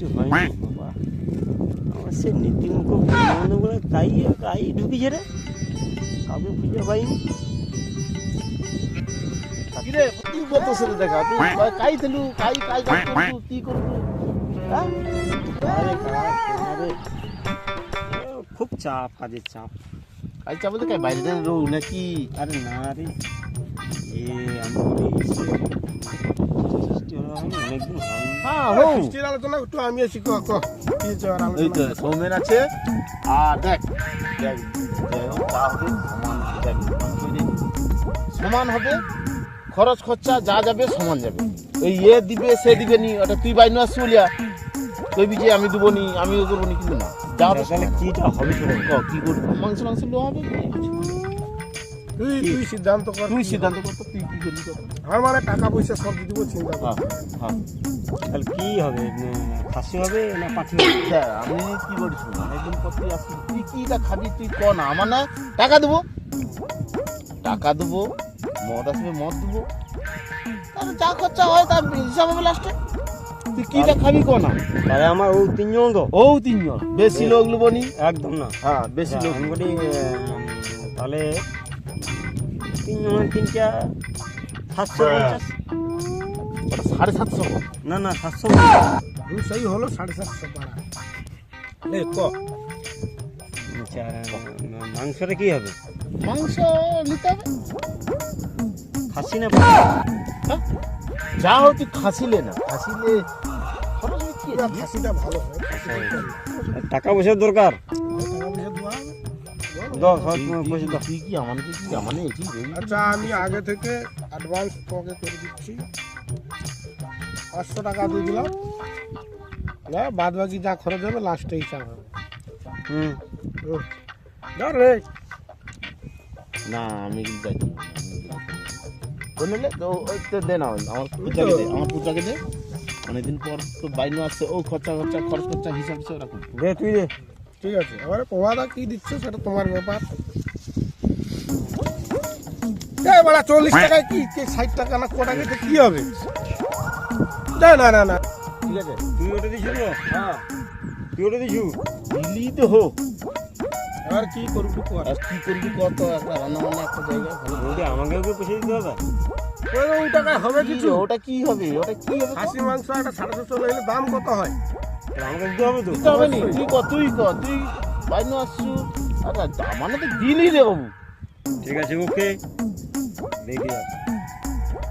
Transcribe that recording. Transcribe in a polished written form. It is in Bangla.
কিছু হয়নি বাবা। আমার সে নীতিমুখ বন্ধুগুলো তাই তাই ঢুকিছে রে, কাউকে খুঁজে পাইনি। কিরে কি করতেছ রে? দেখা তুই কাই দিলু, কাই কাই করতু, কি করতু? হ্যাঁ আরে আরে খুব চাপ, কাজের চাপ। কাই চা বলতে কাই বাইরে রো নাকি? আরে না রে, এ আমি বলি সৃষ্টি হলো হয়নি, অনেকদিন হয়নি। হ্যাঁ হো বৃষ্টির আলোচনা একটু আমি আছি কি হয়েছে আর এই তো আলোচনা সৌমেন আছে। আর দেখ দেখ যাই হোক, যা হবে সমান দেখ, সমান হবে, খরচ খরচা যা যাবে সমান যাবে। ওই এ দিবে সে দিবে নি, ওটা তুই বাইন আসছি বলিয়া কইবি যে আমি দেবো নি, আমিও করবো নি, কিন্তু না যা হবে তাহলে সমান। কিটা হবে সেটা ক, কি করবি? মাংস মাংস লো হবে, তুই সিদ্ধান্ত কর। তুই সিদ্ধান্ত কর তো, তুই কি করবি কর। আমার মানে টাকা পয়সা সব দিয়ে দেবো, চিন্তা কর। হ্যাঁ হ্যাঁ তাহলে কি হবে, খাসি হবে না পাঠি হবে? দেখ, আমি কি করিস অনেকদিন পর তুই আসছিস, তুই কিটা খাবি তুই ক না। আমার না টাকা দেবো, টাকা দেবো, মদ আসবে মদ দেবো, তাহলে যা খরচা হয় তার হিসাব হবে লাস্টে। তুই কিটা খাবি ক না। তাহলে আমার ও তিনজন তো ও তিনজন, বেশি লোক নেবো নি। একদম না। হ্যাঁ বেশি লোক আমি বলি তাহলে তিনজনের তিনটা 750। 750 না না 700। সেই হলো 750 পাড়া। ক আচ্ছা, মাংসটা কি হবে? মাংস নিতে হবে। খাসি না পাঠি? হ্যাঁ? যা হোক তুই খাসিলে না, খাসিলে খরচ হবে কি পুরো আছে? খাসিটা ভালো হয়। টাকা পয়সার দরকার। টাকা পয়সা দেওয়া হবে। দাও, সব তোমার পয়সা দাও। তুই কি আমাকে কি আমানে এটি আচ্ছা, আমি আগে থেকে অ্যাডভান্স তোমাকে করে দিচ্ছি, 500 টাকা দিয়ে দিলাম। না, বাদ বাকি যা খরচ হবে লাস্টে হিসাব হবে। হুম। ধর রে, না আমি কিন্তু যাইতে বললে তো ওই তো দে না, আমার পুত্রাকে দে, আমার পুত্রাকে দে। অনেকদিন পর তো বাইনো আসছে, ও খরচা খরচা খরচ খরচা হিসাব হিসাব রাখুন। দে তুই দে। ঠিক আছে। এবারে প্রভাদা কি দিচ্ছ সেটা তোমার ব্যাপার। এই বড়া 40 টাকায় কি 60 টাকা না কটা গেছে কি হবে? না না না না, ঠিক আছে, তুই ওটা দিছু তো? হ্যাঁ তুই ওটা দিছু? দিলি তো হোক। এবার কি করবি কর। আর কি করবি কত, একটা রান্না বান্না একটা জায়গা ভালো। ওটা আমাকেও কি পয়সা দিতে হবে? ওই টাকায় হবে কিছু? ওটা কি হবে, ওটা কি হবে? খাসি মাংস একটা 750 হলে দাম কত হয়? তাহলে আমাকে দিতে হবে তো? দিতে হবে নি, তুই বাইনো আসছু। আরে মানে তো দিলি রে বাবু। ঠিক আছে, ওকে দেখি আর